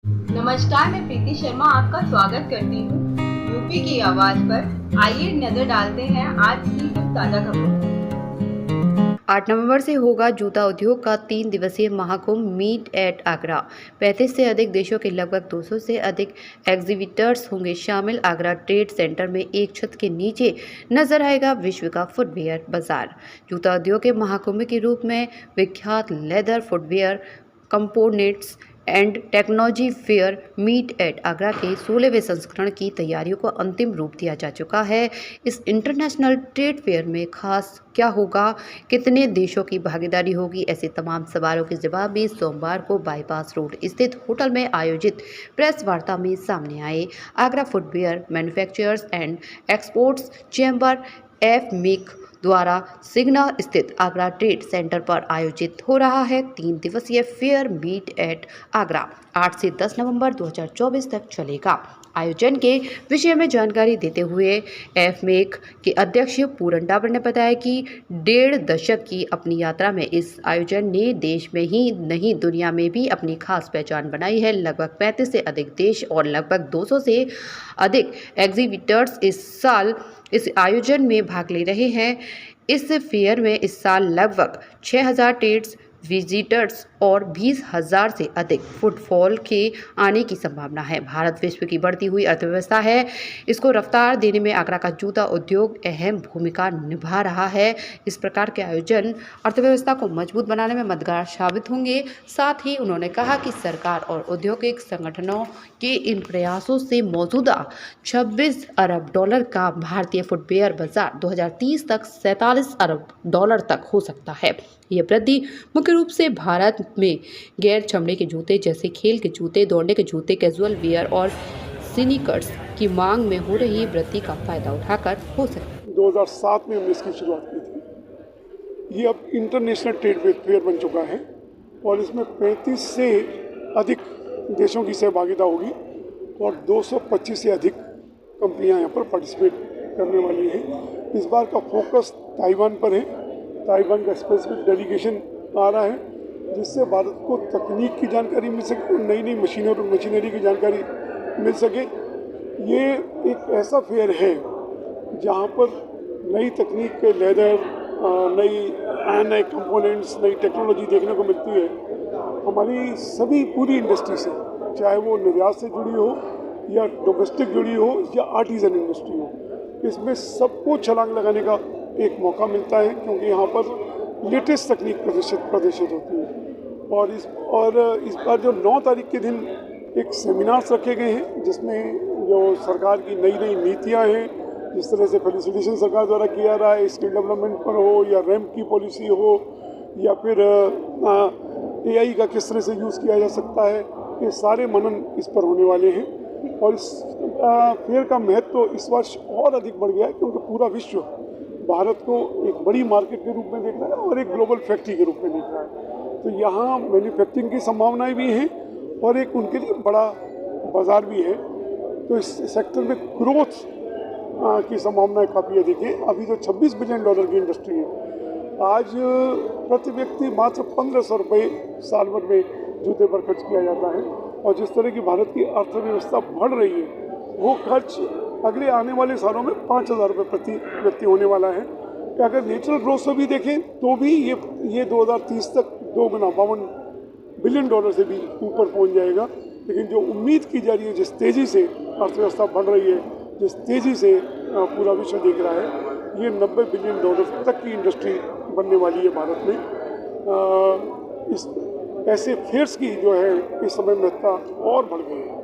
नमस्कार, मैं प्रीति शर्मा आपका स्वागत करती हूँ यूपी की आवाज पर। आइए नजर डालते हैं आज की कुछ ताजा खबरों। 8 नवंबर से होगा जूता उद्योग का 3 दिवसीय महाकुंभ मीट एट आगरा। 35 से अधिक देशों के लगभग 200 से अधिक एग्जीबिटर्स होंगे शामिल। आगरा ट्रेड सेंटर में एक छत के नीचे नजर आएगा विश्व का फुटवियर बाजार। जूता उद्योग के महाकुंभ के रूप में विख्यात leather footwear components and technology fair meet at Agra के 16वें संस्करण की तैयारियों को अंतिम रूप दिया जा चुका है। इस इंटरनेशनल ट्रेड फेयर में खास क्या होगा, कितने देशों की भागीदारी होगी, ऐसे तमाम सवालों के जवाब में सोमवार को बाईपास रोड स्थित होटल में आयोजित प्रेस वार्ता में सामने आए। Agra footwear manufacturers and exports chamber एफमिक द्वारा सिग्ना स्थित आगरा ट्रेड सेंटर पर आयोजित हो रहा है 3 दिवसीय फेयर मीट एट आगरा 8 से 10 नवंबर 2024 तक चलेगा। आयोजन के विषय में जानकारी देते हुए एफमेक के अध्यक्ष पूरन डाबर ने बताया कि 1.5 दशक की अपनी यात्रा में इस आयोजन ने देश में ही नहीं दुनिया में भी अपनी खास पहचान बनाई है। लगभग 35 से अधिक देश और लगभग 200 से अधिक एग्जीबिटर्स इस साल इस आयोजन में भाग ले रहे हैं। इस फेयर में इस साल लगभग 6000 ट्रेड्स विजिटर्स और 20,000 से अधिक फुटफॉल के आने की संभावना है। भारत विश्व की बढ़ती हुई अर्थव्यवस्था है, इसको रफ्तार देने में आगरा का जूता उद्योग अहम भूमिका निभा रहा है। इस प्रकार के आयोजन अर्थव्यवस्था को मजबूत बनाने में मददगार साबित होंगे। साथ ही उन्होंने कहा कि सरकार और औद्योगिक संगठनों के इन प्रयासों से मौजूदा 26 अरब डॉलर का भारतीय फुटवेयर बाजार 2030 तक 47 अरब डॉलर तक हो सकता है। यह वृद्धि मुख्य रूप से भारत में गैर चमड़े के जूते जैसे खेल के जूते, दौड़ने के जूते, कैजुअल वियर और स्नीकर्स की मांग में हो रही वृद्धि का फायदा उठाकर हो सकता है। 2007 में हमने इसकी शुरुआत की थी। ये अब इंटरनेशनल ट्रेड फेयर बन चुका है और इसमें 35 से अधिक देशों की सहभागिता होगी और 225 से अधिक कंपनियां यहाँ पर पार्टिसिपेट करने वाली हैं। इस बार का फोकस ताइवान पर है। ताइवान का स्पेसिफिक डेलीगेशन आ रहा है जिससे भारत को तकनीक की जानकारी मिल सके और नई नई मशीनरी की जानकारी मिल सके। ये एक ऐसा फेयर है जहाँ पर नई तकनीक के लेदर, नए कंपोनेंट्स, नई टेक्नोलॉजी देखने को मिलती है। हमारी सभी पूरी इंडस्ट्री से, चाहे वो निर्यात से जुड़ी हो या डोमेस्टिक जुड़ी हो या आर्टिजन इंडस्ट्री हो, इसमें सबको छलांग लगाने का एक मौका मिलता है क्योंकि यहाँ पर लेटेस्ट तकनीक प्रदर्शित होती है। और इस बार जो 9 तारीख के दिन एक सेमिनार्स रखे गए हैं जिसमें जो सरकार की नई नई नीतियाँ हैं, जिस तरह से फैसिलिटेशन सरकार द्वारा किया रहा है, स्किल डेवलपमेंट पर हो या रैम्प की पॉलिसी हो या फिर AI का किस तरह से यूज़ किया जा सकता है, ये सारे मनन इस पर होने वाले हैं। और इस फेयर का महत्व तो इस वर्ष और अधिक बढ़ गया है क्योंकि पूरा विश्व भारत को एक बड़ी मार्केट के रूप में देख रहा है और एक ग्लोबल फैक्ट्री के रूप में देख रहा है। तो यहाँ मैन्युफैक्चरिंग की संभावनाएं भी हैं और एक उनके लिए बड़ा बाजार भी है। तो इस सेक्टर में ग्रोथ की संभावनाएं काफ़ी अधिक है। अभी जो 26 बिलियन डॉलर की इंडस्ट्री है, आज प्रति व्यक्ति मात्र 1500 रुपये साल भर में जूते पर खर्च किया जाता है। और जिस तरह की भारत की अर्थव्यवस्था बढ़ रही है, वो खर्च अगले आने वाले सालों में 5000 रुपये प्रति व्यक्ति होने वाला है। कि अगर नेचुरल ग्रोथ से भी देखें तो भी ये 2030 तक 2 गुना 52 बिलियन डॉलर से भी ऊपर पहुंच जाएगा। लेकिन जो उम्मीद की जा रही है, जिस तेज़ी से अर्थव्यवस्था बढ़ रही है, जिस तेज़ी से पूरा विश्व देख रहा है, ये 90 बिलियन डॉलर तक की इंडस्ट्री बनने वाली है भारत में। इस ऐसे फेयर्स की जो है इस समय महत्ता और बढ़ गई है।